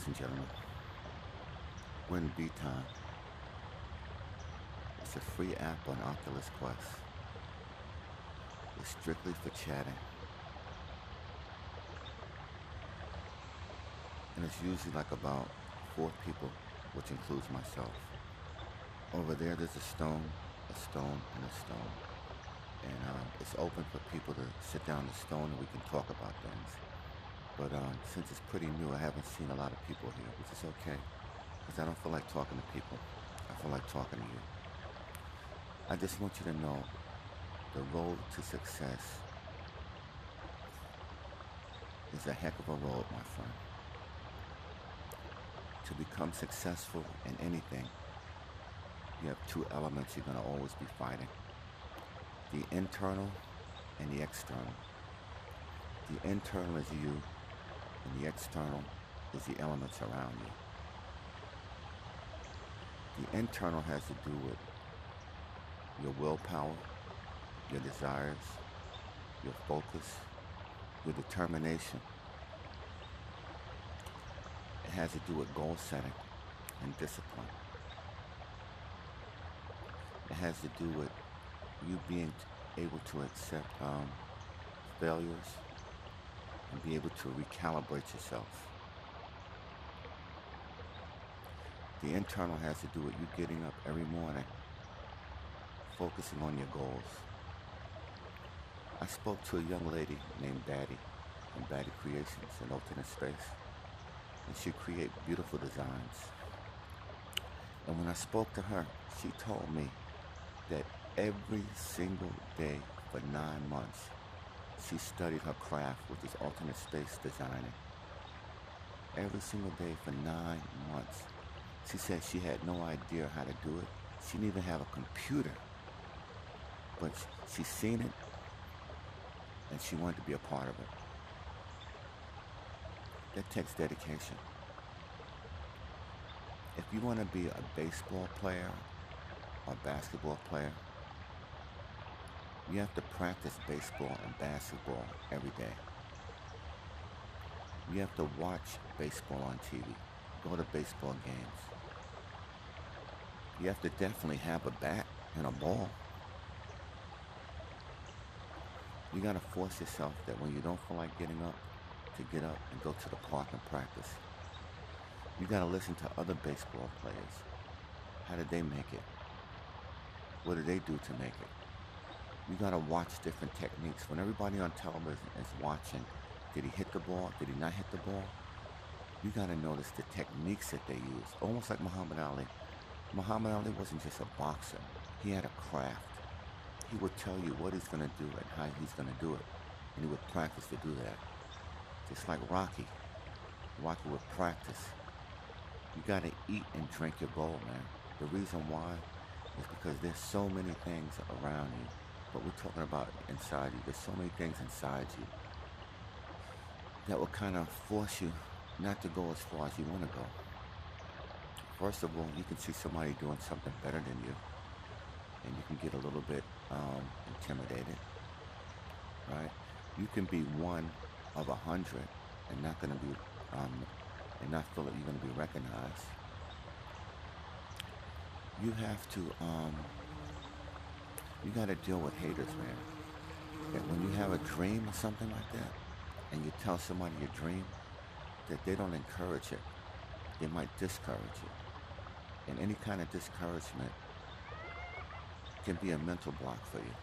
and gentlemen, we're in VTime. It's a free app on Oculus Quest. It's strictly for chatting. And it's usually like about 4 people, which includes myself. Over there, there's a stone, and a stone. And it's open for people to sit down the stone and we can talk about things. But since it's pretty new, I haven't seen a lot of people here, which is okay. Because I don't feel like talking to people. I feel like talking to you. I just want you to know the road to success is a heck of a road, my friend. To become successful in anything, you have 2 elements you're going to always be fighting. The internal and the external. The internal is you, and the external is the elements around you. The internal has to do with your willpower, your desires, your focus, your determination. It has to do with goal setting and discipline. It has to do with you being able to accept failures and be able to recalibrate yourself. The internal has to do with you getting up every morning, focusing on your goals. I spoke to a young lady named Batty from Batty Creations in Alternate Space, and she creates beautiful designs. And when I spoke to her, she told me that every single day for 9 months, she studied her craft, which is alternate space designing. Every single day for 9 months. She said she had no idea how to do it. She didn't even have a computer. But she seen it, and she wanted to be a part of it. That takes dedication. If you want to be a baseball player or basketball player, you have to practice baseball and basketball every day. You have to watch baseball on TV, go to baseball games. You have to definitely have a bat and a ball. You gotta force yourself that when you don't feel like getting up, to get up and go to the park and practice. You gotta listen to other baseball players. How did they make it? What did they do to make it? You gotta watch different techniques. When everybody on television is watching, did he hit the ball? Did he not hit the ball? You gotta notice the techniques that they use. Almost like Muhammad Ali. Muhammad Ali wasn't just a boxer. He had a craft. He would tell you what he's gonna do and how he's gonna do it. And he would practice to do that. Just like Rocky. Rocky would practice. You gotta eat and drink your goal, man. The reason why is because there's so many things around you. But we're talking about inside you. There's so many things inside you that will kind of force you not to go as far as you want to go. First of all, you can see somebody doing something better than you, and you can get a little bit intimidated, right? You can be one of 100 and not going to be, and not feel that you're going to be recognized. You have to, you got to deal with haters, man. That when you have a dream or something like that, and you tell somebody your dream, that they don't encourage it. They might discourage it. And any kind of discouragement can be a mental block for you.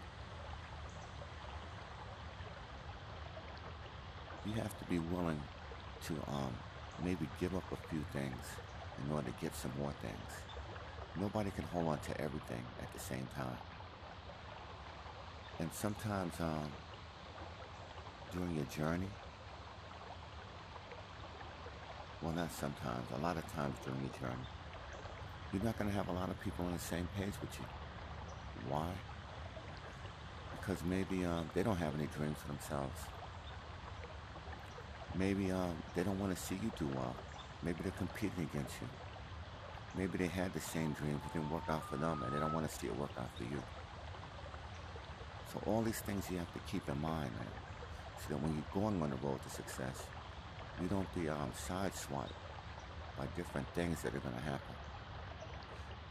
You have to be willing to maybe give up a few things in order to get some more things. Nobody can hold on to everything at the same time. And sometimes during your journey, well, not sometimes, a lot of times during your journey, you're not going to have a lot of people on the same page with you. Why? Because maybe they don't have any dreams for themselves. Maybe they don't want to see you do well. Maybe they're competing against you. Maybe they had the same dreams, it didn't work out for them, and they don't want to see it work out for you. So all these things you have to keep in mind, man, so that when you're going on the road to success, you don't be sideswiped by different things that are going to happen.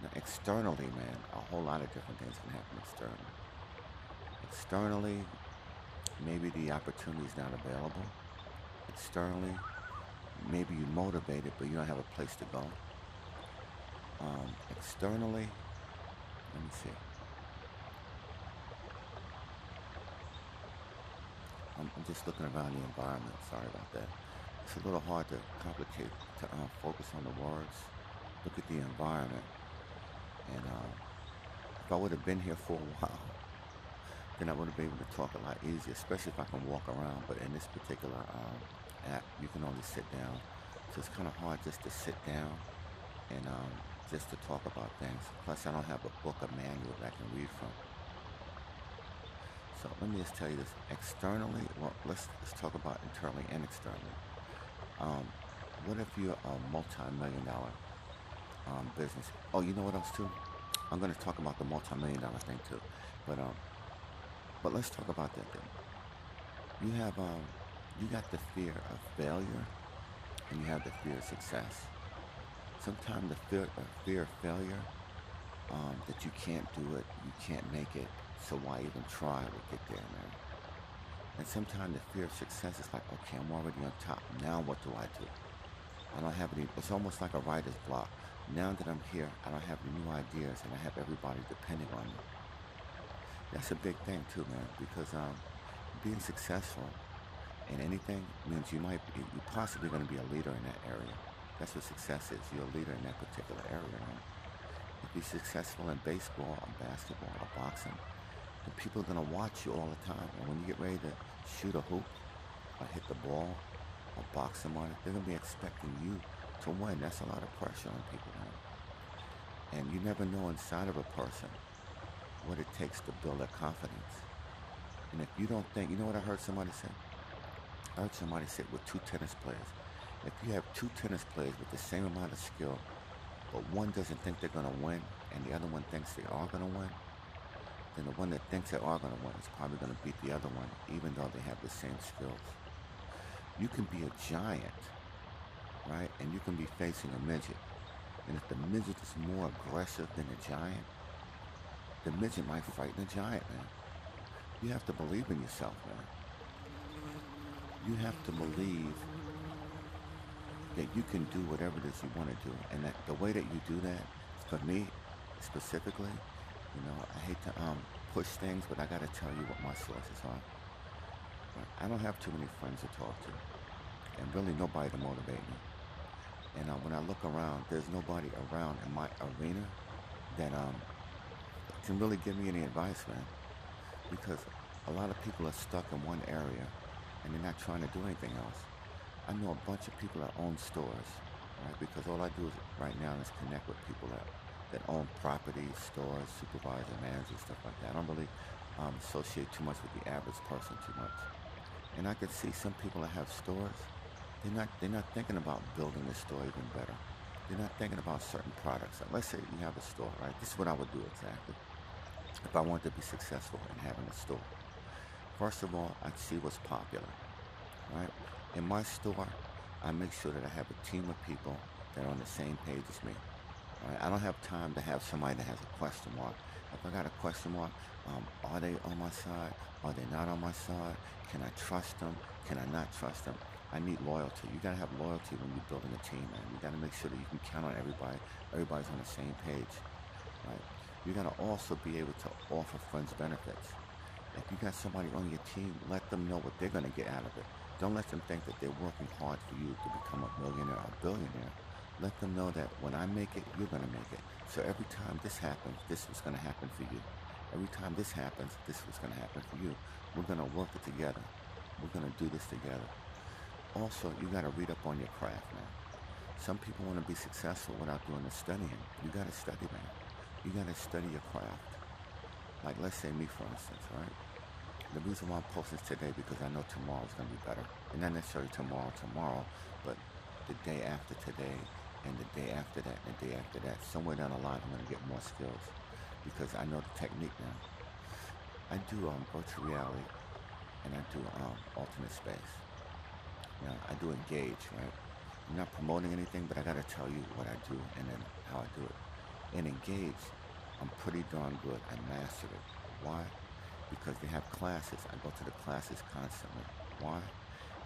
Now, externally, man, a whole lot of different things can happen externally. Externally, maybe the opportunity is not available. Externally, maybe you're motivated, but you don't have a place to go. Externally, let me see. I'm just looking around the environment. Sorry about that. It's a little hard to focus on the words. Look at the environment. And if I would have been here for a while, then I would have been able to talk a lot easier, especially if I can walk around. But in this particular app, you can only sit down. So it's kind of hard just to sit down and just to talk about things. Plus, I don't have a book or manual that I can read from. So let me just tell you this. Externally, well, let's talk about internally and externally. What if you're a multi-million-dollar business? Oh, you know what else too? I'm going to talk about the multi-million-dollar thing too. But let's talk about that thing. You got the fear of failure, and you have the fear of success. Sometimes the fear of failure, that you can't do it, you can't make it, so why even try to get there, man? And sometimes the fear of success is like, okay, I'm already on top. Now what do I do? I don't have any. It's almost like a writer's block. Now that I'm here, I don't have any new ideas, and I have everybody depending on me. That's a big thing too, man, because being successful in anything means you're possibly going to be a leader in that area. That's what success is. You're a leader in that particular area, man. If you're successful in baseball or basketball or boxing, then people are going to watch you all the time. And when you get ready to shoot a hoop or hit the ball or box someone, they're going to be expecting you to win. That's a lot of pressure on people, man. And you never know inside of a person what it takes to build their confidence. And if you don't think, you know what I heard somebody say? I heard somebody say with two tennis players. If you have two tennis players with the same amount of skill, but one doesn't think they're going to win and the other one thinks they are going to win, then the one that thinks they are going to win is probably going to beat the other one, even though they have the same skills. You can be a giant, right? And you can be facing a midget. And if the midget is more aggressive than the giant, the midget might frighten the giant, man. You have to believe in yourself, man. You have to believe that you can do whatever it is you want to do. And that the way that you do that, for me specifically, you know, I hate to push things, but I got to tell you what my sources are. I don't have too many friends to talk to, and really nobody to motivate me. And when I look around, there's nobody around in my arena that can really give me any advice, man. Because a lot of people are stuck in one area, and they're not trying to do anything else. I know a bunch of people that own stores, right? Because all I do right now is connect with people that own properties, stores, supervisor, managers, stuff like that. I don't really associate too much with the average person too much. And I can see some people that have stores, they're not thinking about building the store even better. They're not thinking about certain products. Like, let's say you have a store, right? This is what I would do exactly if I wanted to be successful in having a store. First of all, I'd see what's popular, right? In my store, I make sure that I have a team of people that are on the same page as me. Right? I don't have time to have somebody that has a question mark. If I got a question mark, are they on my side? Are they not on my side? Can I trust them? Can I not trust them? I need loyalty. You gotta have loyalty when you're building a team, man. You gotta make sure that you can count on everybody. Everybody's on the same page, right? You gotta also be able to offer friends benefits. If you got somebody on your team, let them know what they're gonna get out of it. Don't let them think that they're working hard for you to become a millionaire or a billionaire. Let them know that when I make it, you're going to make it. So every time this happens, this was going to happen for you. Every time this happens, this was going to happen for you. We're going to work it together. We're going to do this together. Also, you got to read up on your craft, man. Some people want to be successful without doing the studying. You got to study, man. You got to study your craft. Like, let's say me, for instance, right? The reason why I'm posting this today because I know tomorrow's going to be better. And not necessarily tomorrow, but the day after today and the day after that and the day after that. Somewhere down the line, I'm going to get more skills because I know the technique now. I do virtual reality and I do alternate space. Now, I do Engage, right? I'm not promoting anything, but I gotta tell you what I do and then how I do it. And Engage, I'm pretty darn good. I mastered it. Why? Because they have classes. I go to the classes constantly. Why?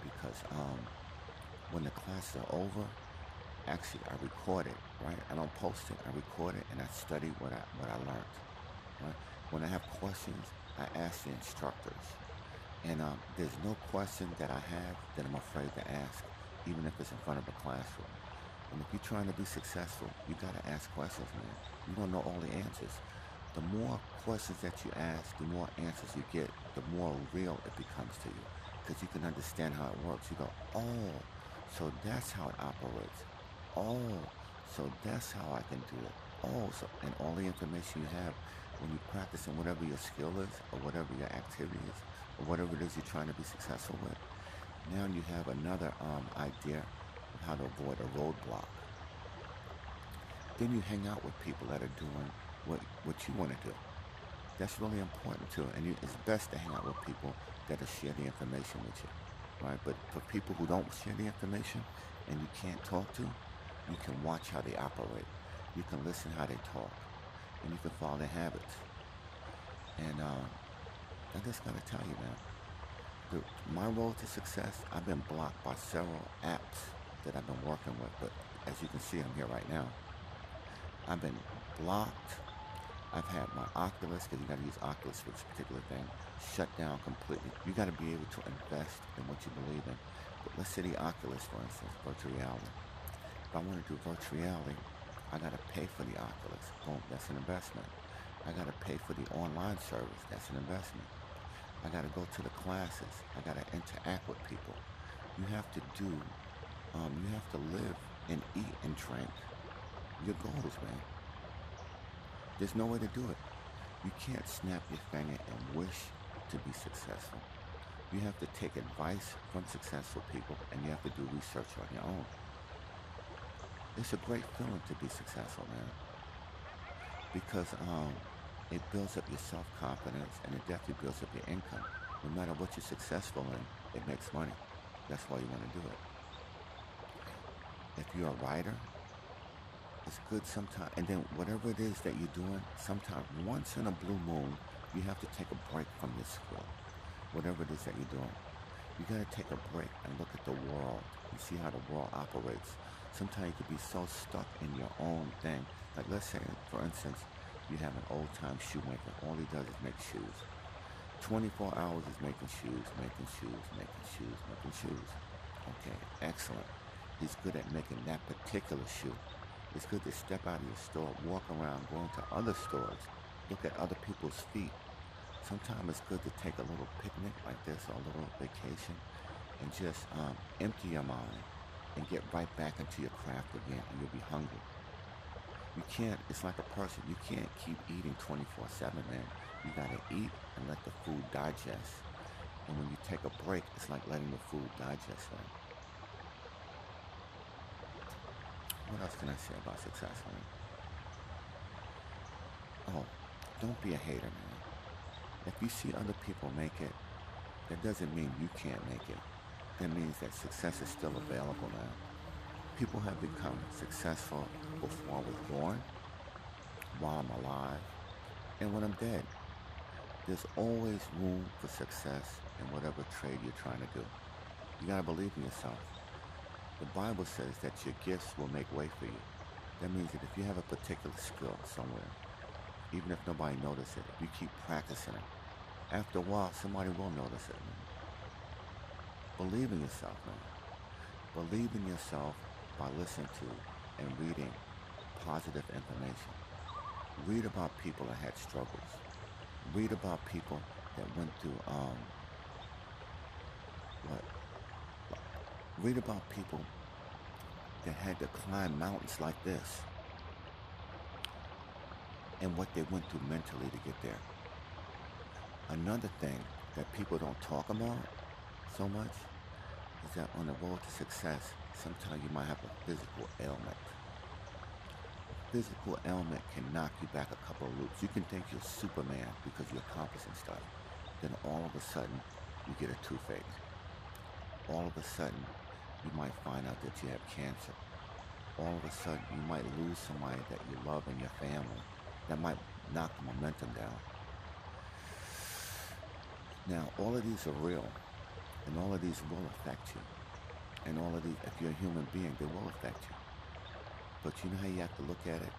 Because when the classes are over, actually I record it, right? I don't post it. I record it and I study what I learned. Right? When I have questions, I ask the instructors. And there's no question that I have that I'm afraid to ask, even if it's in front of a classroom. And if you're trying to be successful, you gotta ask questions, man. You don't know all the answers. The more questions that you ask, the more answers you get, the more real it becomes to you. Because you can understand how it works. You go, oh, so that's how it operates. Oh, so that's how I can do it. Oh, so, and all the information you have when you practice in whatever your skill is, or whatever your activity is, or whatever it is you're trying to be successful with, now you have another idea of how to avoid a roadblock. Then you hang out with people that are doing what you want to do. That's really important too. And it's best to hang out with people that will share the information with you, right? But for people who don't share the information and you can't talk to, you can watch how they operate. You can listen how they talk, and you can follow their habits. And I just gotta tell you, man, my road to success, I've been blocked by several apps that I've been working with, but as you can see, I'm here right now. I've been blocked. I've had my Oculus, because you got to use Oculus for this particular thing, shut down completely. You got to be able to invest in what you believe in. But let's say the Oculus, for instance, virtual reality. If I want to do virtual reality, I got to pay for the Oculus. Boom, that's an investment. I got to pay for the online service. That's an investment. I got to go to the classes. I got to interact with people. You have to do, you have to live and eat and drink your goals, man. There's no way to do it. You can't snap your finger and wish to be successful. You have to take advice from successful people, and you have to do research on your own. It's a great feeling to be successful, man, because it builds up your self-confidence, and it definitely builds up your income. No matter what you're successful in, it makes money. That's why you want to do it. If you're a writer, it's good sometimes. And then whatever it is that you're doing, sometimes once in a blue moon, you have to take a break from your skill. Whatever it is that you're doing, you got to take a break and look at the world and see how the world operates. Sometimes you could be so stuck in your own thing. Like let's say, for instance, you have an old-time shoemaker. All he does is make shoes. 24 hours is making shoes, making shoes, making shoes, making shoes. Okay, excellent. He's good at making that particular shoe. It's good to step out of your store, walk around, go into other stores, look at other people's feet. Sometimes it's good to take a little picnic like this, or a little vacation, and just empty your mind and get right back into your craft again, and you'll be hungry. You can't, it's like a person, you can't keep eating 24/7, man. You gotta eat and let the food digest. And when you take a break, it's like letting the food digest, man. What else can I say about success, man? Oh, don't be a hater, man. If you see other people make it, that doesn't mean you can't make it. That means that success is still available now. People have become successful before I was born, while I'm alive, and when I'm dead. There's always room for success in whatever trade you're trying to do. You gotta believe in yourself. The Bible says that your gifts will make way for you. That means that if you have a particular skill somewhere, even if nobody notices it, if you keep practicing it, after a while somebody will notice it, man. Believe in yourself, man. Believe in yourself by listening to and reading positive information. Read about people that had struggles. Read about people that went through what? Read about people that had to climb mountains like this, and what they went through mentally to get there. Another thing that people don't talk about so much is that on the road to success, sometimes you might have a physical ailment. Physical ailment can knock you back a couple of loops. You can think you're Superman because you're accomplishing stuff. Then all of a sudden, you get a toothache. All of a sudden, you might find out that you have cancer. All of a sudden, you might lose somebody that you love in your family. That might knock the momentum down. Now, all of these are real, and all of these will affect you. And all of these, if you're a human being, they will affect you. But you know how you have to look at it?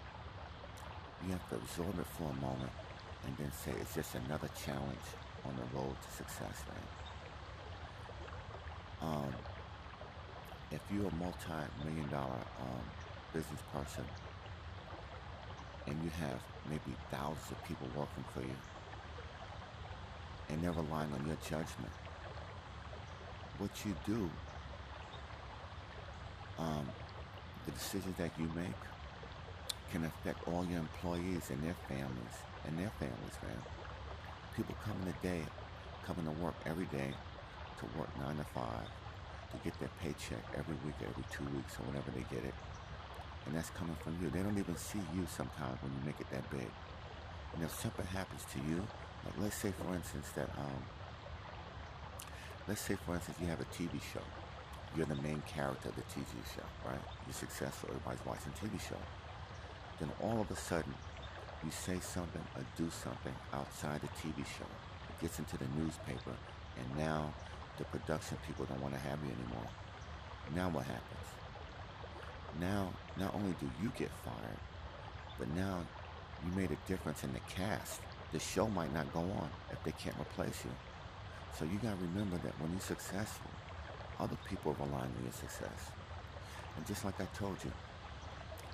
You have to absorb it for a moment and then say it's just another challenge on the road to success, man. If you're a multi-million dollar business person and you have maybe thousands of people working for you and they're relying on your judgment, what you do, the decisions that you make can affect all your employees and their families, man. People coming to work every day, to work 9 to 5, to get their paycheck every week, every 2 weeks, or whenever they get it. And that's coming from you. They don't even see you sometimes when you make it that big. And if something happens to you, like let's say for instance you have a TV show. You're the main character of the TV show, right? You're successful, everybody's watching the TV show. Then all of a sudden, you say something or do something outside the TV show. It gets into the newspaper, and now the production people don't want to have you anymore. Now what happens? Now, not only do you get fired, but now you made a difference in the cast. The show might not go on if they can't replace you. So you got to remember that when you're successful, other people are relying on your success. And just like I told you,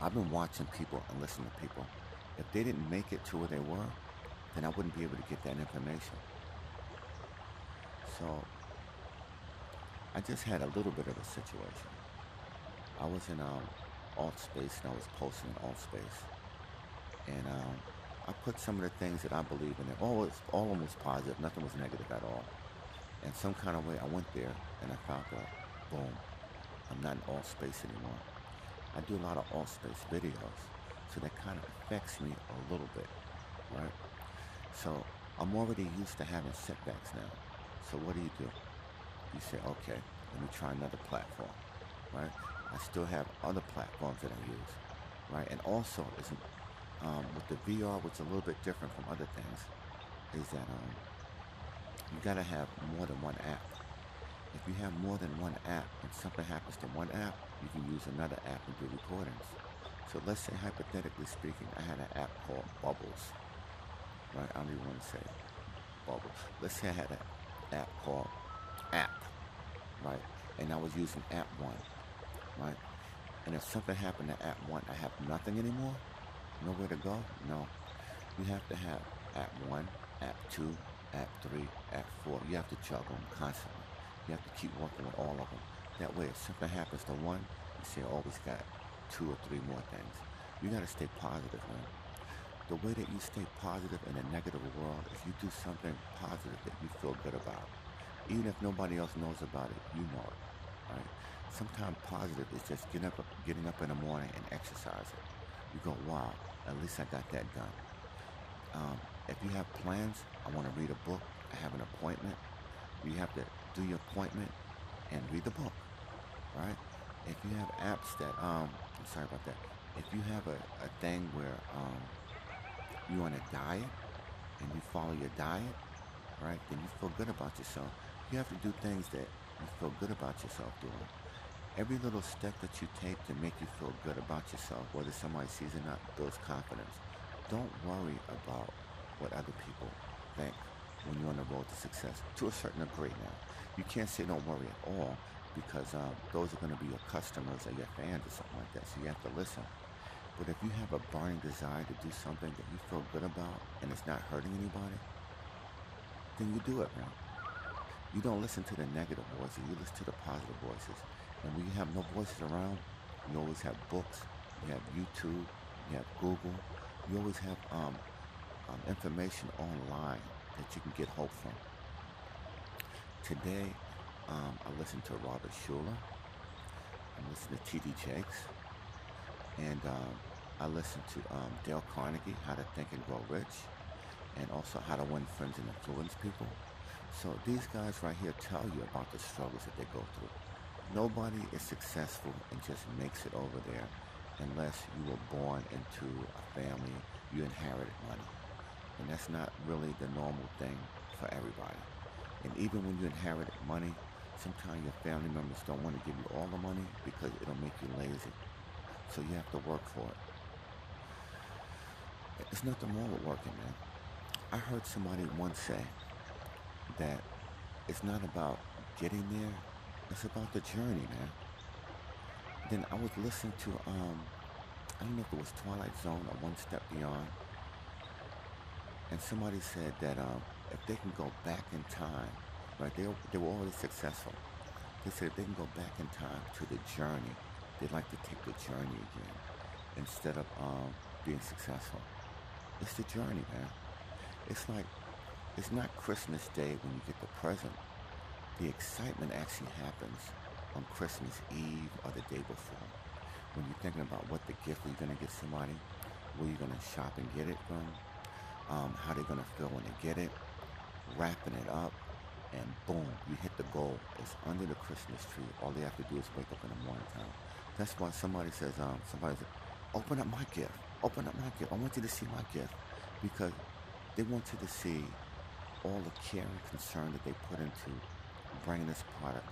I've been watching people and listening to people. If they didn't make it to where they were, then I wouldn't be able to get that information. So I just had a little bit of a situation. I was in alt space and I was posting in alt space. And I put some of the things that I believe in there. All of them was positive. Nothing was negative at all. And some kind of way I went there and I found out, boom, I'm not in alt space anymore. I do a lot of alt space videos. So that kind of affects me a little bit, right? So I'm already used to having setbacks now. So what do? You say, okay, let me try another platform, right? I still have other platforms that I use, right? And also, with the VR, what's a little bit different from other things, is that you gotta have more than one app. If you have more than one app and something happens to one app, you can use another app and do recordings. So let's say, hypothetically speaking, I had an app called Bubbles, right? I don't even want to say Bubbles. Let's say I had an app called App, right? And I was using App 1, right? And if something happened to App 1, I have nothing anymore? Nowhere to go? No. You have to have App 1, App 2, App 3, App 4. You have to juggle them constantly. You have to keep working with all of them. That way, if something happens to one, you say, always got 2 or 3 more things. You got to stay positive, man. The way that you stay positive in a negative world is you do something positive that you feel good about. Even if nobody else knows about it, you know it, right? Sometimes positive is just getting up in the morning and exercising. You go, wow, at least I got that done. If you have plans, I want to read a book, I have an appointment, you have to do your appointment and read the book, right? If you have apps that, I'm sorry about that. If you have a thing where you're on a diet and you follow your diet, right, then you feel good about yourself. You have to do things that you feel good about yourself doing. Every little step that you take to make you feel good about yourself, whether somebody sees it or not, builds confidence. Don't worry about what other people think when you're on the road to success, to a certain degree now. You can't say don't worry at all, because those are going to be your customers or your fans or something like that, so you have to listen. But if you have a burning desire to do something that you feel good about and it's not hurting anybody, then you do it, man. You don't listen to the negative voices, you listen to the positive voices. And when you have no voices around, you always have books, you have YouTube, you have Google, you always have information online that you can get hope from. Today, I listened to Robert Schuller, I listened to T.D. Jakes, and I listened to Dale Carnegie, How to Think and Grow Rich, and also How to Win Friends and Influence People. So these guys right here tell you about the struggles that they go through. Nobody is successful and just makes it over there unless you were born into a family, you inherited money. And that's not really the normal thing for everybody. And even when you inherit money, sometimes your family members don't want to give you all the money because it'll make you lazy. So you have to work for it. There's nothing wrong with working, man. I heard somebody once say that it's not about getting there, it's about the journey, man. Then I was listening to I don't know if it was Twilight Zone or One Step Beyond, and somebody said that if they can go back in time, right? They were already successful. They said if they can go back in time to the journey, they'd like to take the journey again instead of being successful. It's the journey, man. It's like it's not Christmas Day when you get the present. The excitement actually happens on Christmas Eve or the day before. When you're thinking about what the gift you're going to get somebody, where you're going to shop and get it from, how they're going to feel when they get it, wrapping it up, and boom, you hit the goal. It's under the Christmas tree. All they have to do is wake up in the morning time. That's why somebody says, open up my gift. Open up my gift. I want you to see my gift. Because they want you to see all the care and concern that they put into bringing this product.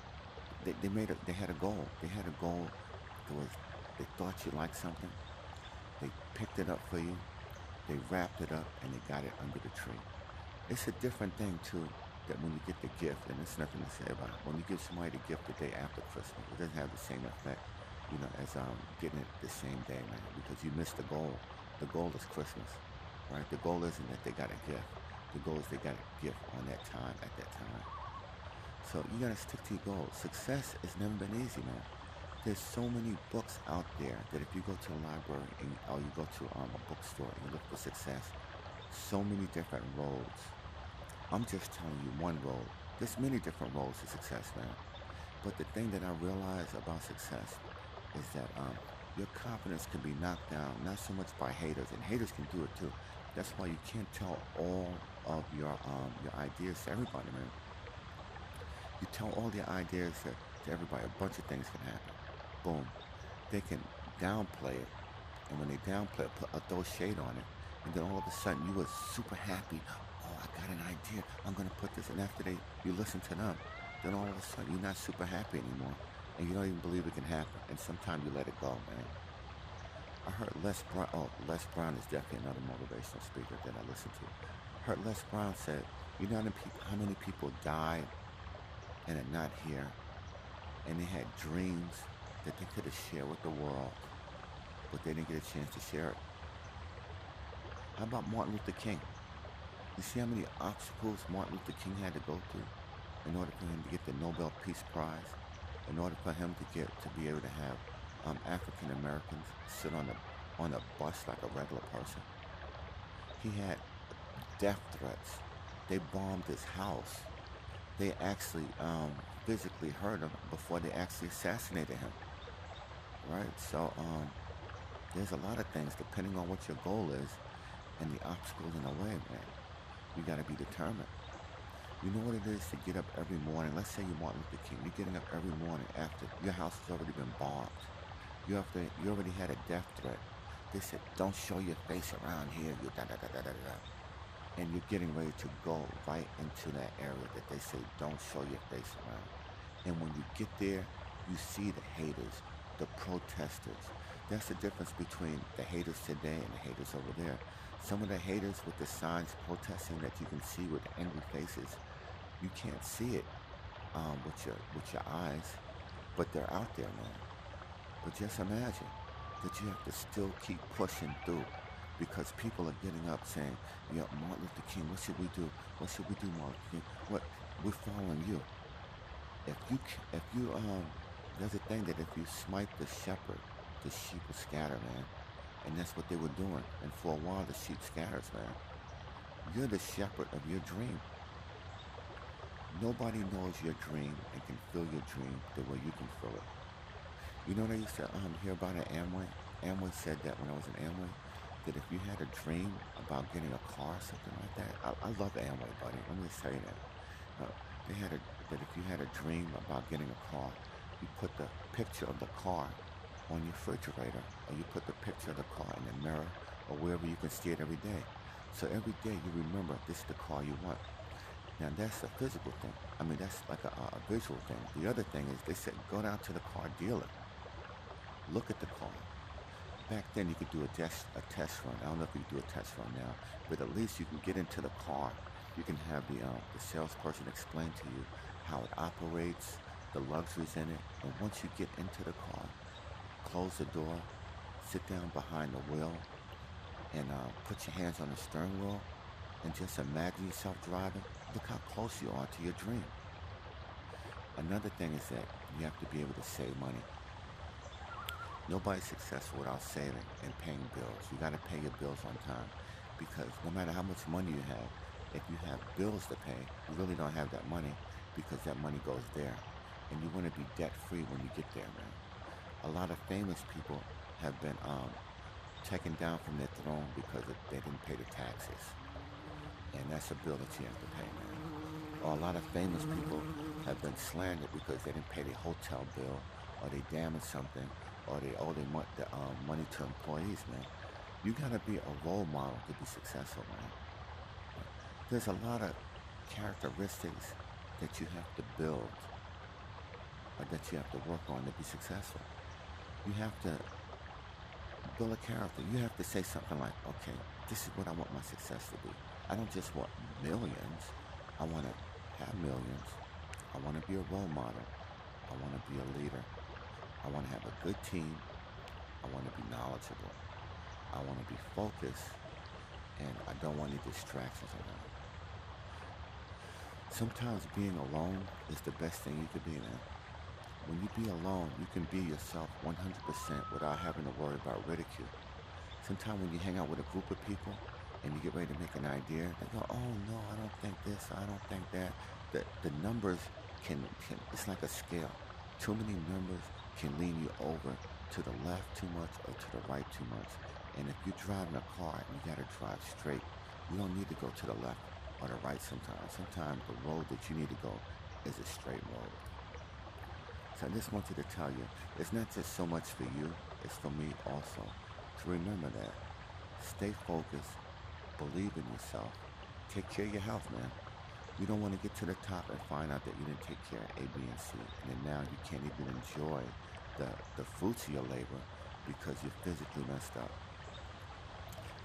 They had a goal. They had a goal. They thought you liked something. They picked it up for you. They wrapped it up and they got it under the tree. It's a different thing too, that when you get the gift, and there's nothing to say about it. When you give somebody the gift the day after Christmas, it doesn't have the same effect, as getting it the same day, man, because you missed the goal. The goal is Christmas, right? The goal isn't that they got a gift. The goal is they got a gift on that time, at that time. So you gotta stick to your goals. Success has never been easy, man. There's so many books out there that if you go to a library or you go to a bookstore and you look for success, so many different roads. I'm just telling you one road. There's many different roads to success, man. But the thing that I realize about success is that your confidence can be knocked down, not so much by haters, and haters can do it too. That's why you can't tell all of your ideas to everybody, man. You tell all your ideas to everybody, a bunch of things can happen. Boom. They can downplay it, and when they downplay it, throw shade on it, and then all of a sudden you were super happy. Oh, I got an idea. I'm gonna put this, and after you listen to them, then all of a sudden you're not super happy anymore, and you don't even believe it can happen. And sometimes you let it go, man. I heard Les Brown. Oh, Les Brown is definitely another motivational speaker that I listen to. I heard Les Brown said, you know how many people died and are not here, and they had dreams that they could have shared with the world, but they didn't get a chance to share it. How about Martin Luther King? You see how many obstacles Martin Luther King had to go through in order for him to get the Nobel Peace Prize, in order for him to be able to have African Americans sit on a bus like a regular person. He had death threats. They bombed his house. They actually physically hurt him before they actually assassinated him. Right? So there's a lot of things depending on what your goal is and the obstacles in the way, man. You got to be determined. You know what it is to get up every morning. Let's say you're Martin Luther King. You're getting up every morning after your house has already been bombed. You already had a death threat. They said, don't show your face around here. You da da da da da da. And you're getting ready to go right into that area that they say don't show your face around. And when you get there, you see the haters, the protesters. That's the difference between the haters today and the haters over there. Some of the haters with the signs protesting that you can see with angry faces, you can't see it with your eyes, but they're out there, man. But just imagine that you have to still keep pushing through, because people are getting up saying, Martin Luther King, what should we do? What should we do, Martin Luther King? What? We're following you. There's a thing that if you smite the shepherd, the sheep will scatter, man. And that's what they were doing. And for a while, the sheep scatters, man. You're the shepherd of your dream. Nobody knows your dream and can feel your dream the way you can feel it. You know what I used to hear about at Amway? Amway said that when I was in Amway, that if you had a dream about getting a car or something like that, I love Amway, buddy. Let me just tell you that. That if you had a dream about getting a car, you put the picture of the car on your refrigerator, or you put the picture of the car in the mirror, or wherever you can see it every day. So every day you remember this is the car you want. Now that's a physical thing. I mean, that's like a visual thing. The other thing is they said go down to the car dealer, look at the car. Back then you could do a test run. I don't know if you can do a test run now, but at least you can get into the car. You can have the salesperson explain to you how it operates, the luxuries in it, and once you get into the car, close the door, sit down behind the wheel, and put your hands on the steering wheel, and just imagine yourself driving. Look how close you are to your dream. Another thing is that you have to be able to save money. Nobody's successful without saving and paying bills. You got to pay your bills on time, because no matter how much money you have, if you have bills to pay, you really don't have that money, because that money goes there. And you want to be debt-free when you get there, man. A lot of famous people have been taken down from their throne because they didn't pay the taxes. And that's a bill that you have to pay, man. Or a lot of famous people have been slandered because they didn't pay their hotel bill, or they damaged something, or they owe their money to employees, man. You gotta be a role model to be successful, man. There's a lot of characteristics that you have to build, or that you have to work on to be successful. You have to build a character. You have to say something like, okay, this is what I want my success to be. I don't just want millions. I want to have millions. I want to be a role model. I want to be a leader. I want to have a good team. I want to be knowledgeable. I want to be focused. And I don't want any distractions around. Sometimes being alone is the best thing you could be, man. When you be alone, you can be yourself 100% without having to worry about ridicule. Sometimes when you hang out with a group of people and you get ready to make an idea, they go, oh no, I don't think this, I don't think that. The numbers can, it's like a scale. Too many numbers can lean you over to the left too much or to the right too much. And if you're driving a car and you gotta drive straight, you don't need to go to the left or the right sometimes. Sometimes the road that you need to go is a straight road. So I just wanted to tell you, it's not just so much for you, it's for me also. To remember that. Stay focused, believe in yourself, take care of your health, man. You don't want to get to the top and find out that you didn't take care of A, B, and C. And then now you can't even enjoy the fruits of your labor because you're physically messed up.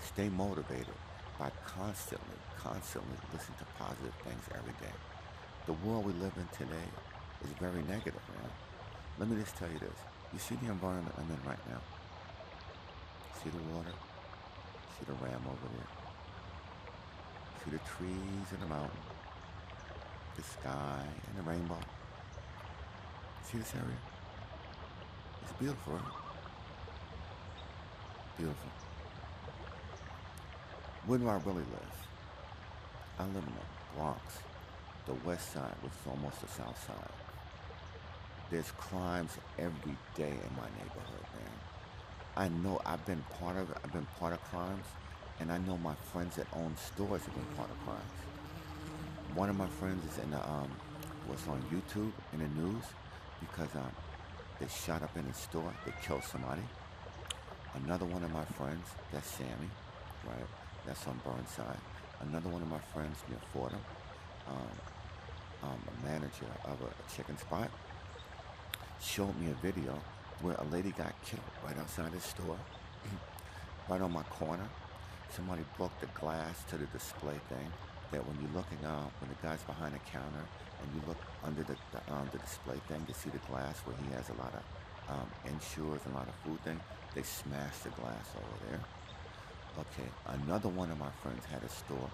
Stay motivated by constantly listen to positive things every day. The world we live in today is very negative, man. Let me just tell you this. You see the environment I'm in right now? See the water? See the ram over there? See the trees and the mountain? The sky and the rainbow? See this area? It's beautiful, right? Beautiful. Where do I really live? I live in the Bronx, the west side, which is almost the south side. There's crimes every day in my neighborhood, man. I know I've been part of it. I've been part of crimes, and I know my friends that own stores have been part of crimes. One of my friends is in the was on YouTube in the news because they shot up in his store. They killed somebody. Another one of my friends, that's Sammy, right? That's on Burnside. Another one of my friends near Fordham, a manager of a chicken spot, showed me a video where a lady got killed right outside his store, right on my corner. Somebody broke the glass to the display thing, that when you're looking when the guy's behind the counter and you look under the display thing to see the glass where he has a lot of insures and a lot of food thing, they smashed the glass over there. Okay, another one of my friends had a store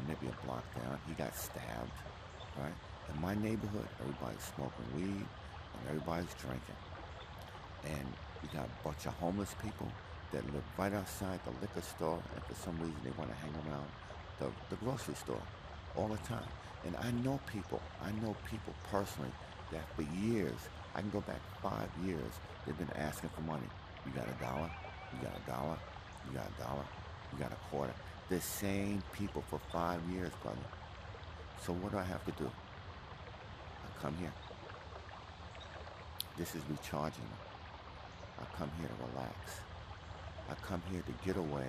maybe a block down. He got stabbed, right? In my neighborhood, everybody's smoking weed and everybody's drinking. And you got a bunch of homeless people that live right outside the liquor store, and for some reason they want to hang around the grocery store all the time. And I know people personally that for years, I can go back 5 years, they've been asking for money. You got $1? You got $1? You got $1? You got $0.25? The same people for 5 years, brother. So what do I have to do? I come here. This is recharging me. I come here to relax. I come here to get away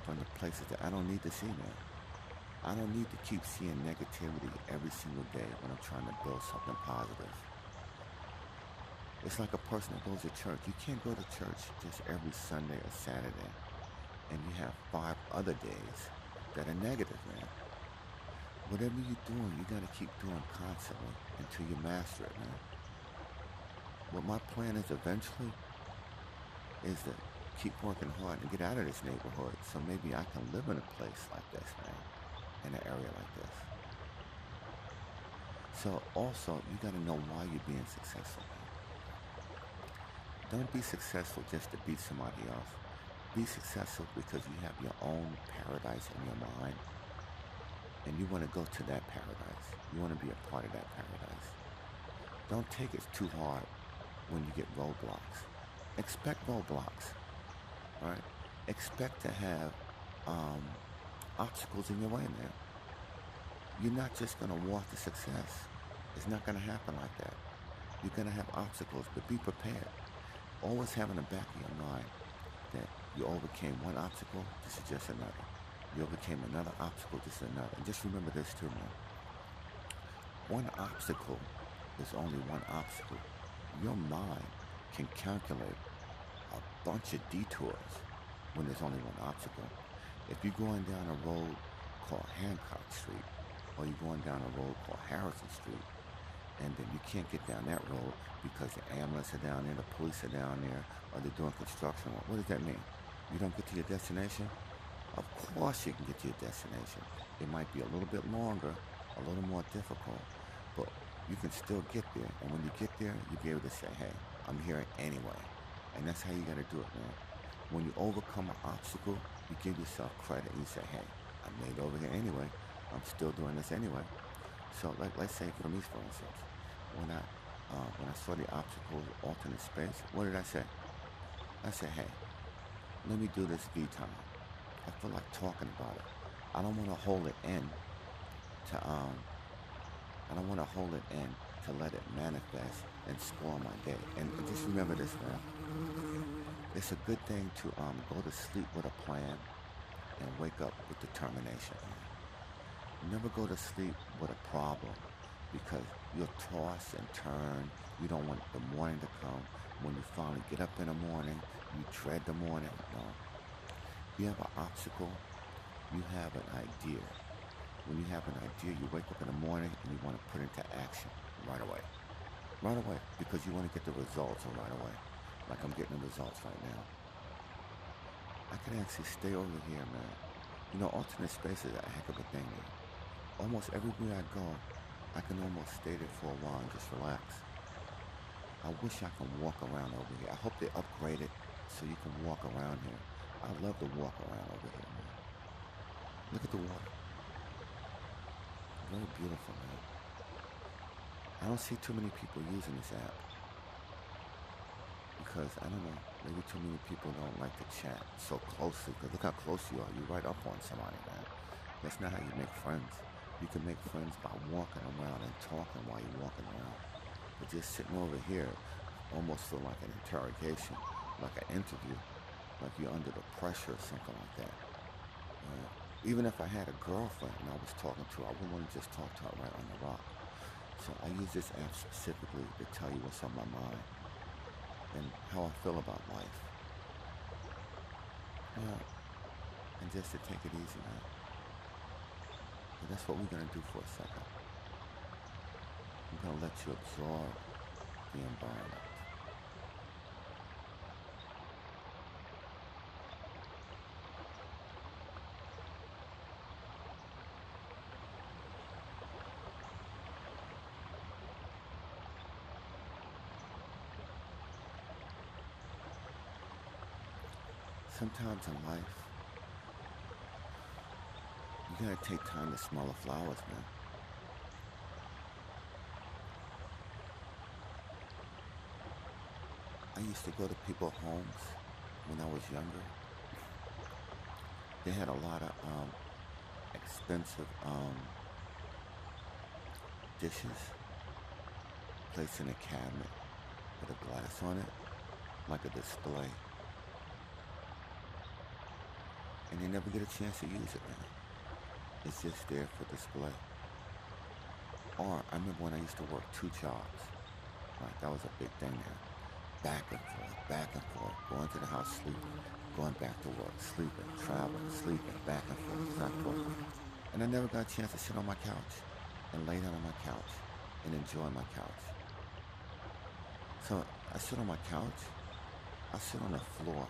from the places that I don't need to see, man. I don't need to keep seeing negativity every single day when I'm trying to build something positive. It's like a person that goes to church. You can't go to church just every Sunday or Saturday, and you have 5 other days that are negative, man. Whatever you're doing, you gotta keep doing constantly until you master it, man. What my plan is eventually is to keep working hard and get out of this neighborhood so maybe I can live in a place like this, man, in an area like this. So also, you gotta know why you're being successful, man. Don't be successful just to beat somebody else. Be successful because you have your own paradise in your mind and you want to go to that paradise. You want to be a part of that paradise. Don't take it too hard when you get roadblocks. Expect roadblocks, right? Expect to have obstacles in your way, man. You're not just going to walk to success. It's not going to happen like that. You're going to have obstacles, but be prepared. Always have in the back of your mind that you overcame one obstacle, this is just another. You overcame another obstacle, this is another. And just remember this too, man. One obstacle is only one obstacle. Your mind can calculate a bunch of detours when there's only one obstacle. If you're going down a road called Hancock Street, or you're going down a road called Harrison Street, and then you can't get down that road because the ambulance are down there, the police are down there, or they're doing construction. What does that mean? You don't get to your destination? Of course you can get to your destination. It might be a little bit longer, a little more difficult, but you can still get there. And when you get there, you'll be able to say, hey, I'm here anyway. And that's how you got to do it, man. When you overcome an obstacle, you give yourself credit and you say, hey, I made it over here anyway. I'm still doing this anyway. So let's say for me, for instance, when I saw the obstacle alternate space, what did I say? I said, hey, let me do this VTime. I feel like talking about it. I don't want to hold it in to let it manifest and spoil my day. And just remember this, man. It's a good thing to go to sleep with a plan and wake up with determination. Never go to sleep with a problem because you'll toss and turn. You don't want the morning to come. When you finally get up in the morning, you dread the morning. No. You have an obstacle, you have an idea. When you have an idea, you wake up in the morning and you want to put it into action right away. Right away, because you want to get the results right away. Like I'm getting the results right now. I can actually stay over here, man. You know, alternate space is a heck of a thing, man. Almost everywhere I go, I can almost stay there for a while and just relax. I wish I could walk around over here. I hope they upgrade it so you can walk around here. I love to walk around over here, man. Look at the water. Very beautiful, man. I don't see too many people using this app. Because, I don't know, maybe too many people don't like to chat so closely. Because look how close you are. You're right up on somebody, man. That's not how you make friends. You can make friends by walking around and talking while you're walking around. But just sitting over here almost feel like an interrogation, like an interview, like you're under the pressure or something like that. Even if I had a girlfriend and I was talking to her, I wouldn't want to just talk to her right on the rock. So I use this app specifically to tell you what's on my mind and how I feel about life. Yeah. And just to take it easy, man. And that's what we're going to do for a second. I'm going to let you absorb the environment. Sometimes in life, you gotta take time to smell the flowers, man. I used to go to people's homes when I was younger. They had a lot of expensive dishes placed in a cabinet. with a glass on it, like a display, and they never get a chance to use it, man. It's just there for display. Or I remember when I used to work 2 jobs. Right, that was a big thing there. Back and forth, going to the house sleeping, going back to work, sleeping, traveling, sleeping, back and forth. And I never got a chance to sit on my couch and lay down on my couch and enjoy my couch. So I sit on my couch, I sit on the floor.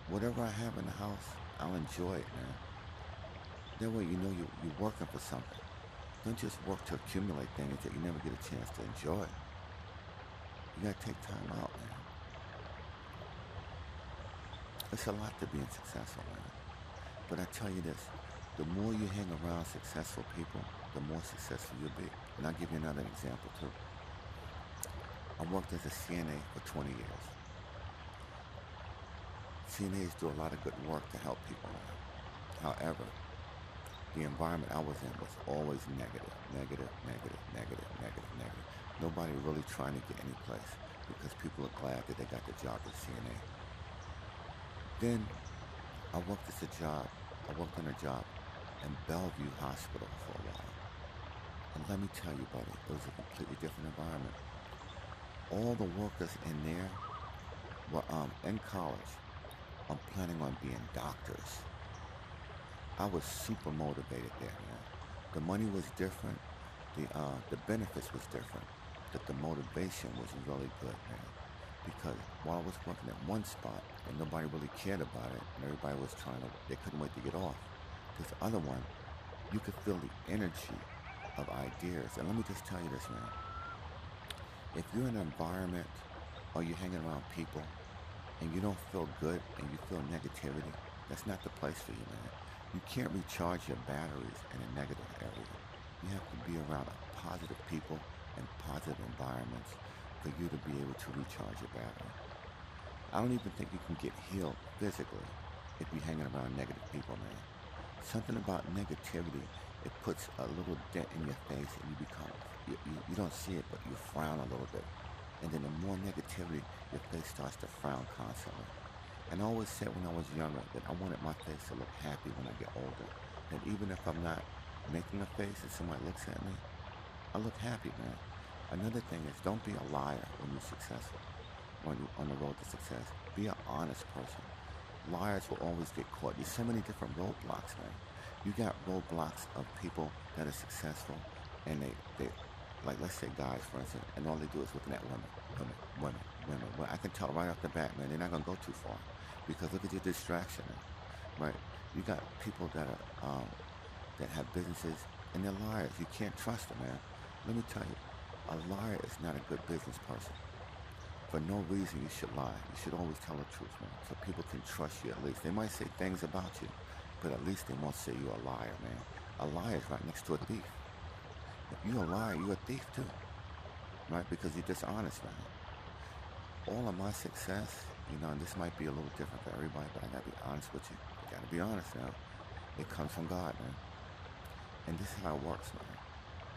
Whatever I have in the house, I'll enjoy it, man. That way you know you're working for something. Don't just work to accumulate things that you never get a chance to enjoy. You gotta take time out, man. It's a lot to being successful, man. But I tell you this, the more you hang around successful people, the more successful you'll be. And I'll give you another example too. I worked as a CNA for 20 years. CNAs do a lot of good work to help people, man. However, the environment I was in was always negative. Nobody really trying to get any place because people are glad that they got the job as CNA. Then I worked on a job in Bellevue Hospital for a while. And let me tell you, buddy, it was a completely different environment. All the workers in there were in college. I'm planning on being doctors. I was super motivated there, man. The money was different. The benefits was different. But the motivation was really good, man. Because while I was working at one spot and nobody really cared about it, and everybody was they couldn't wait to get off. This other one, you could feel the energy of ideas. And let me just tell you this, man. If you're in an environment or you're hanging around people and you don't feel good and you feel negativity, that's not the place for you, man. You can't recharge your batteries in a negative area. You have to be around positive people and positive environments for you to be able to recharge your battery. I don't even think you can get healed physically if you're hanging around negative people, man. Something about negativity, it puts a little dent in your face and you don't see it, but you frown a little bit. And then the more negativity, your face starts to frown constantly. And I always said when I was younger that I wanted my face to look happy when I get older. And even if I'm not making a face and somebody looks at me, I look happy, man. Another thing is don't be a liar when you're successful, when you're on the road to success. Be an honest person. Liars will always get caught. There's so many different roadblocks, man. You got roadblocks of people that are successful and they like, let's say guys, for instance, and all they do is looking at women. Well, I can tell right off the bat, man, they're not going to go too far because look at your distraction, man. Right? You got people that are that have businesses and they're liars. You can't trust them, man. Let me tell you, a liar is not a good business person. For no reason you should lie. You should always tell the truth, man, so people can trust you at least. They might say things about you, but at least they won't say you're a liar, man. A liar is right next to a thief. If you're a liar, you're a thief too, right? Because you're dishonest, man. All of my success, you know, and this might be a little different for everybody, but I gotta be honest with you. I gotta be honest now. It comes from God, man. And this is how it works, man.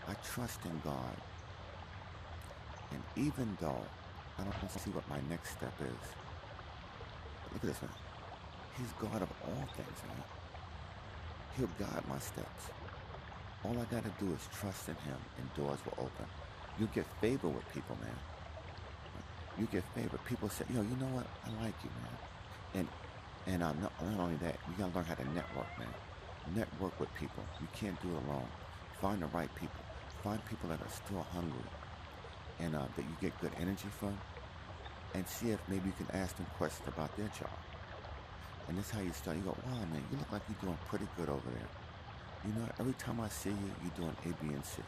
I trust in God. And even though I don't see what my next step is, look at this, man. He's God of all things, man. He'll guide my steps. All I gotta do is trust in him and doors will open. You get favor with people, man. You get favor. People say, yo, you know what? I like you, man. And not only that, you gotta learn how to network, man. Network with people. You can't do it alone. Find the right people. Find people that are still hungry and that you get good energy from, and see if maybe you can ask them questions about their job. And this is how you start. You go, wow, man, you look like you're doing pretty good over there. You know, every time I see you, you're doing A, B, and C.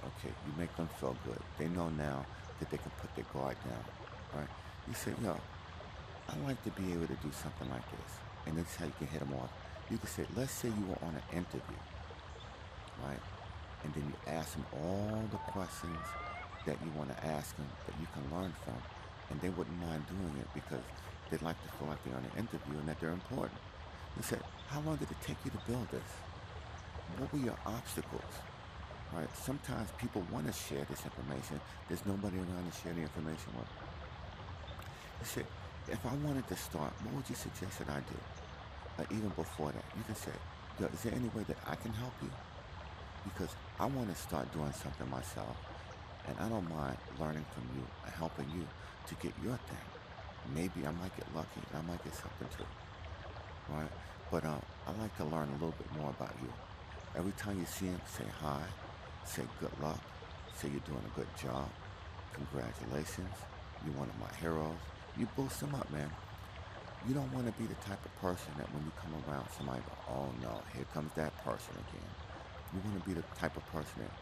Okay, you make them feel good. They know now that they can put their guard down, right? You say, yo, I like to be able to do something like this. And that's how you can hit them off. You can say, let's say you were on an interview, right? And then you ask them all the questions that you want to ask them that you can learn from. And they wouldn't mind doing it because they'd like to feel like they're on an interview and that they're important. You say, how long did it take you to build this? What were your obstacles? right? Sometimes people want to share this information. There's nobody around to share the information with. You say, if I wanted to start, what would you suggest that I do? Even before that, you can say, yo, is there any way that I can help you? Because I want to start doing something myself, and I don't mind learning from you and helping you to get your thing. Maybe I might get lucky and I might get something too, right? But I like to learn a little bit more about you. Every time you see him, say hi, say good luck, say you're doing a good job, congratulations, you're one of my heroes. You boost them up, man. You don't want to be the type of person that when you come around, somebody go, oh no, here comes that person again. You want to be the type of person that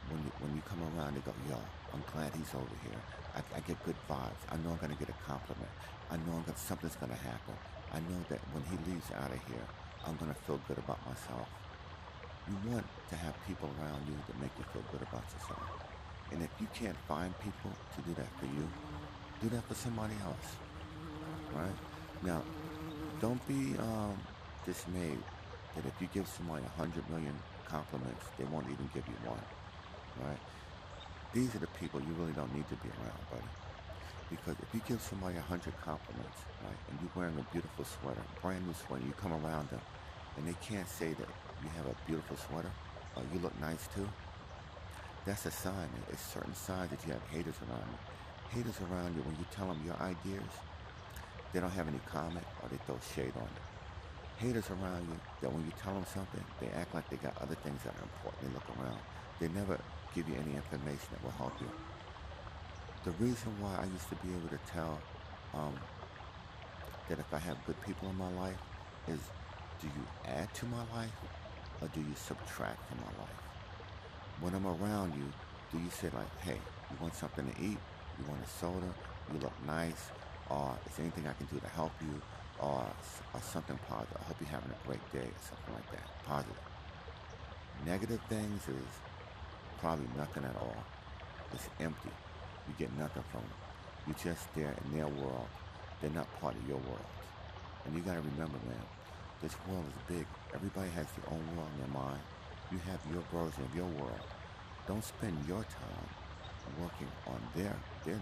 when you come around, they go, yo, I'm glad he's over here. I get good vibes. I know I'm going to get a compliment. I know something's going to happen. I know that when he leaves out of here, I'm going to feel good about myself. You want to have people around you that make you feel good about yourself. And if you can't find people to do that for you, do that for somebody else, right? Now, don't be dismayed that if you give somebody 100 million compliments, they won't even give you one, right? These are the people you really don't need to be around, buddy. Because if you give somebody 100 compliments, right, and you're wearing a beautiful sweater, brand new sweater, you come around them, and they can't say that you have a beautiful sweater, or you look nice too, that's a sign. It's certain signs that you have haters around you. Haters around you, when you tell them your ideas, they don't have any comment or they throw shade on it. Haters around you, that when you tell them something, they act like they got other things that are important. They look around. They never give you any information that will help you. The reason why I used to be able to tell that if I have good people in my life is, do you add to my life or do you subtract from my life? When I'm around you, do you say like, hey, you want something to eat? You want a soda? You look nice? Or is there anything I can do to help you? Or something positive? I hope you're having a great day or something like that. Positive. Negative things is probably nothing at all. It's empty. You get nothing from them. You're just there in their world. They're not part of your world. And you got to remember, man, this world is big. Everybody has their own world in their mind. You have your version of your world. Don't spend your time working on their dreams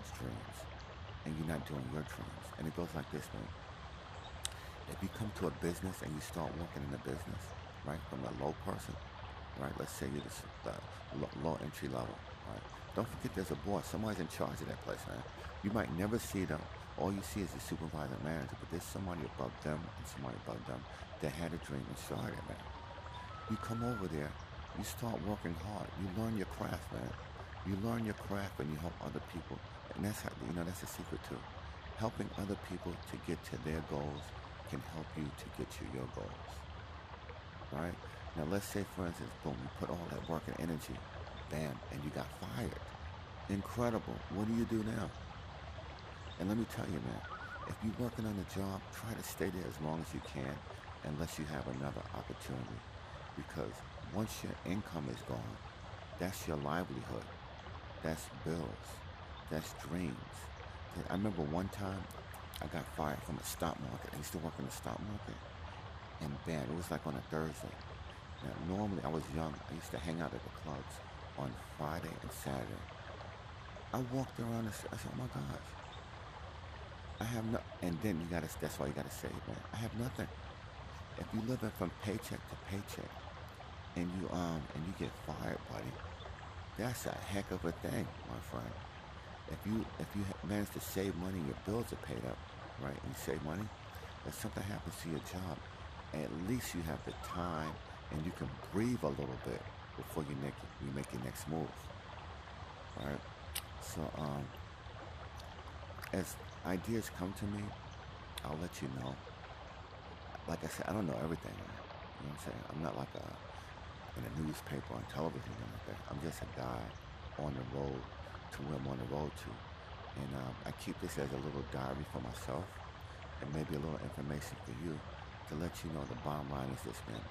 and you're not doing your dreams. And it goes like this, man. If you come to a business and you start working in a business, right, from a low person, right, let's say you're the low entry level, right, don't forget there's a boss. Somebody's in charge of that place, man. You might never see them. All you see is the supervisor manager, but there's somebody above them and somebody above them that had a dream and started it, man. You come over there, you start working hard. You learn your craft, man. You learn your craft and you help other people. And that's how, that's a secret too. Helping other people to get to their goals can help you to get to your goals, right? Now let's say, for instance, boom, you put all that work and energy, bam, and you got fired. Incredible. What do you do now? And let me tell you, man, if you're working on a job, try to stay there as long as you can unless you have another opportunity. Because once your income is gone, that's your livelihood. That's bills. That's dreams. I remember one time I got fired from a stock market. I used to work in the stock market. And bam, it was like on a Thursday. Now, normally I was young. I used to hang out at the clubs on Friday and Saturday. I walked around and I said, oh my gosh. I have no, and then that's why you gotta save, man. I have nothing. If you living from paycheck to paycheck and you get fired, buddy, that's a heck of a thing, my friend. If you manage to save money, your bills are paid up, right? And you save money, if something happens to your job, at least you have the time and you can breathe a little bit before you make your next move. All right? So as ideas come to me, I'll let you know. Like I said, I don't know everything. You know what I'm saying? I'm not like in a newspaper on television or like that. I'm just a guy on the road to where I'm on the road to. And I keep this as a little diary for myself and maybe a little information for you to let you know the bottom line is this, man.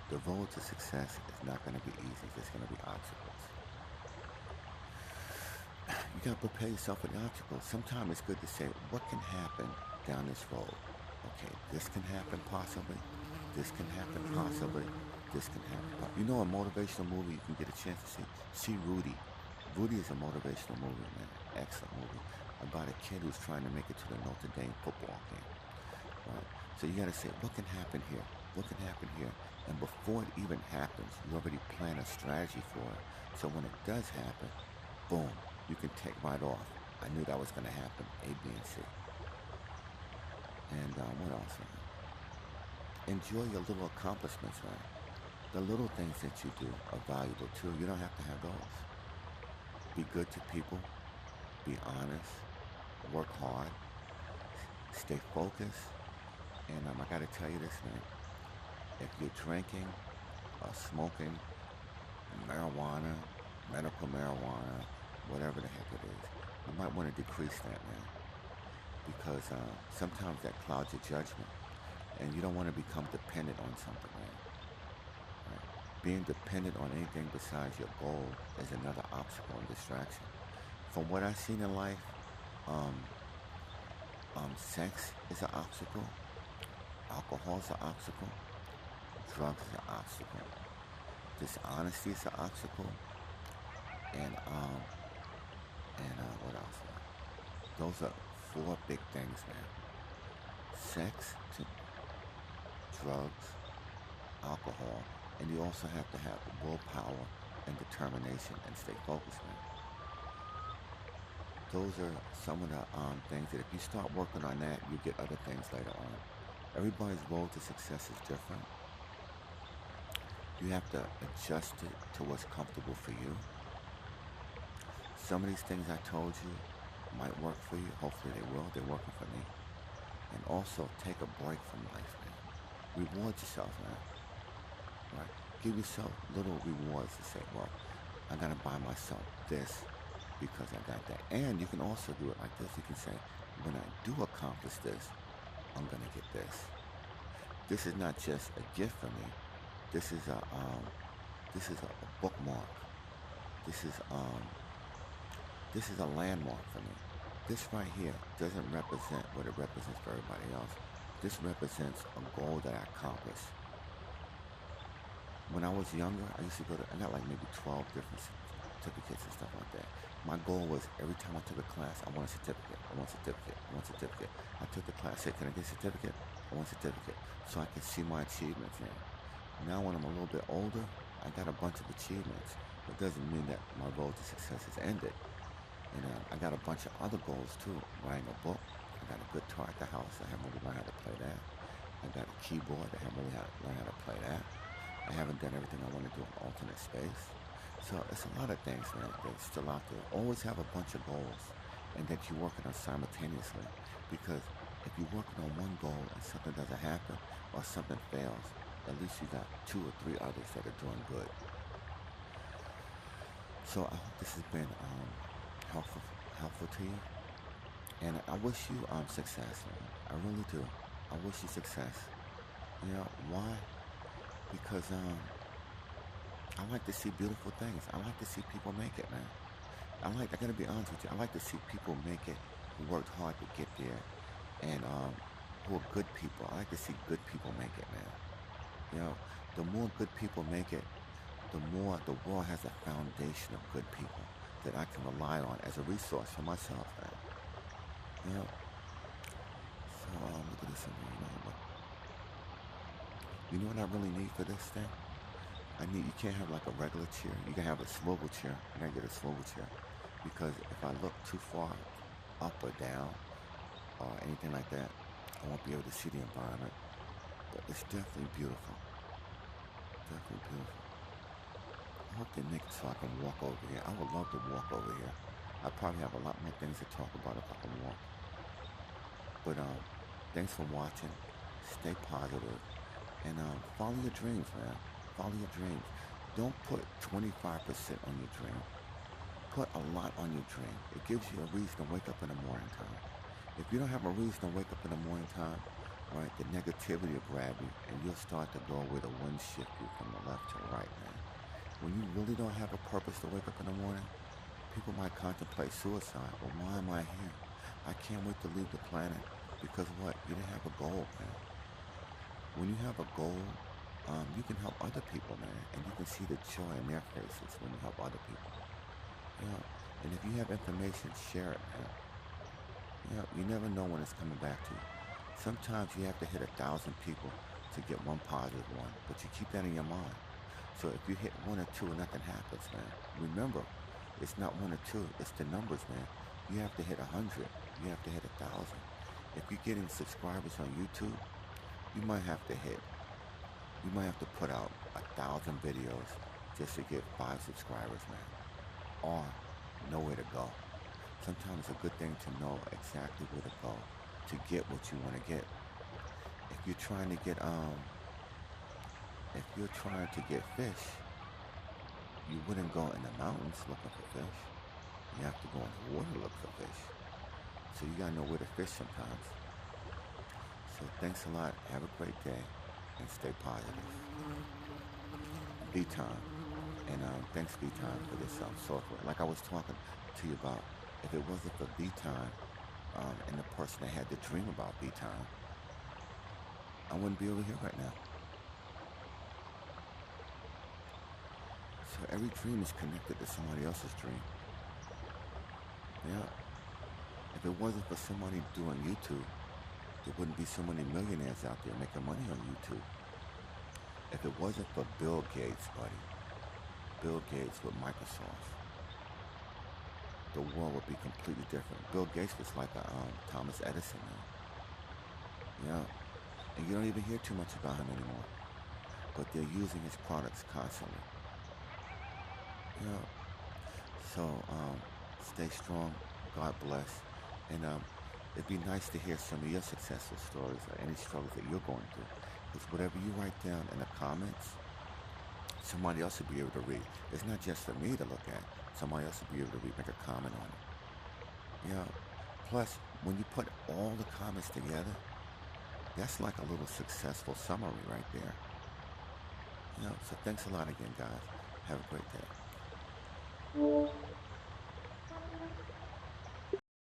The road to success is not going to be easy. There's going to be obstacles. You got to prepare yourself for the obstacles. Sometimes it's good to say, what can happen down this road? Okay, this can happen possibly. This can happen possibly. this can happen. You know, a motivational movie you can get a chance to see. See Rudy. Rudy is a motivational movie, man. Excellent movie about a kid who's trying to make it to the Notre Dame football game. Right? So you got to say, what can happen here? What can happen here? And before it even happens, you already plan a strategy for it. So when it does happen, boom, you can take right off. I knew that was going to happen, A, B, and C. And what else, man? Enjoy your little accomplishments, man. The little things that you do are valuable too. You don't have to have those. Be good to people. Be honest. Work hard. Stay focused. And I got to tell you this, man. If you're drinking or smoking marijuana, medical marijuana, whatever the heck it is, you might want to decrease that, man. Because sometimes that clouds your judgment. And you don't want to become dependent on something, man. Right? Being dependent on anything besides your goal is another obstacle and distraction. From what I've seen in life, sex is an obstacle. Alcohol is an obstacle. Drugs is an obstacle. Dishonesty is an obstacle. And what else? Those are 4 big things, man. Sex, drugs, alcohol, and you also have to have willpower and determination and stay focused, man. Those are some of the things that if you start working on that, you get other things later on. Everybody's road to success is different. You have to adjust it to what's comfortable for you. Some of these things I told you might work for you. Hopefully they will. They're working for me. And also take a break from life, man. Reward yourself, man. Right? Give yourself little rewards to say, well, I gotta buy myself this because I got that. And you can also do it like this. You can say, when I do accomplish this, I'm gonna get this. This is not just a gift for me. This is a bookmark. This is a landmark for me. This right here doesn't represent what it represents for everybody else. This represents a goal that I accomplished. When I was younger, I used to I got like maybe 12 different certificates and stuff like that. My goal was every time I took a class, I want a certificate. I want a certificate. I want a certificate. I took the class, said, can I get a certificate? I want a certificate. So I can see my achievements now. Now when I'm a little bit older, I got a bunch of achievements. It doesn't mean that my road to success has ended. And I got a bunch of other goals too. Writing a book. I got a guitar at the house. I haven't really learned how to play that. I got a keyboard. I haven't really learned how to play that. I haven't done everything I want to do in alternate space. So it's a lot of things, man, that's still out there. Always have a bunch of goals and that you're working on simultaneously. Because if you're working on one goal and something doesn't happen or something fails, at least you got 2 or 3 others that are doing good. So I hope this has been helpful to you. And I wish you success, man. I really do. I wish you success. You know, why? Because I like to see beautiful things. I like to see people make it, man. I gotta be honest with you, I like to see people make it who worked hard to get there and who are good people. I like to see good people make it, man. You know, the more good people make it, the more the world has a foundation of good people that I can rely on as a resource for myself, man. You know? So look at this in here, you know what I really need for this thing? You can't have like a regular chair. You can have a swivel chair. I gotta get a swivel chair. Because if I look too far up or down or anything like that, I won't be able to see the environment. But it's definitely beautiful. Definitely beautiful. I hope they make it so I can walk over here. I would love to walk over here. I probably have a lot more things to talk about if I can walk. But thanks for watching. Stay positive. And follow your dreams, man. Follow your dreams. Don't put 25% on your dream. Put a lot on your dream. It gives you a reason to wake up in the morning time. If you don't have a reason to wake up in the morning time, right, the negativity will grab you and you'll start to go where the wind shift you from the left to right, man. When you really don't have a purpose to wake up in the morning, people might contemplate suicide. Well, why am I here? I can't wait to leave the planet because what? You didn't have a goal, man. When you have a goal you can help other people, man, and you can see the joy in their faces when you help other people. Yeah, and if you have information, share it, man. Yeah, you never know when it's coming back to you. Sometimes you have to hit 1,000 people to get one positive one, but you keep that in your mind. So if you hit one or two and nothing happens, man, remember, it's not one or two, it's the numbers, man. You have to hit 100. You have to hit 1,000. If you're getting subscribers on YouTube, you might have to hit, you might have to put out 1,000 videos just to get 5 subscribers, man. Or nowhere to go. Sometimes it's a good thing to know exactly where to go to get what you want to get. If you're trying to get fish, you wouldn't go in the mountains looking for fish. You have to go in the water to look for fish. So you gotta know where to fish sometimes. So thanks a lot. Have a great day and stay positive. VTime. And thanks VTime for this software. Like I was talking to you about, if it wasn't for VTime and the person that had the dream about VTime, I wouldn't be over here right now. So every dream is connected to somebody else's dream. Yeah. If it wasn't for somebody doing YouTube, there wouldn't be so many millionaires out there making money on YouTube. If it wasn't for Bill Gates, buddy, Bill Gates with Microsoft, the world would be completely different. Bill Gates was like a Thomas Edison, man. Yeah. And you don't even hear too much about him anymore. But they're using his products constantly. Yeah. So, stay strong. God bless. And it'd be nice to hear some of your successful stories or any struggles that you're going through. Because whatever you write down in the comments, somebody else will be able to read. It's not just for me to look at. Somebody else will be able to read, make a comment on it. Yeah. Plus, when you put all the comments together, that's like a little successful summary right there. You know, so thanks a lot again, guys. Have a great day.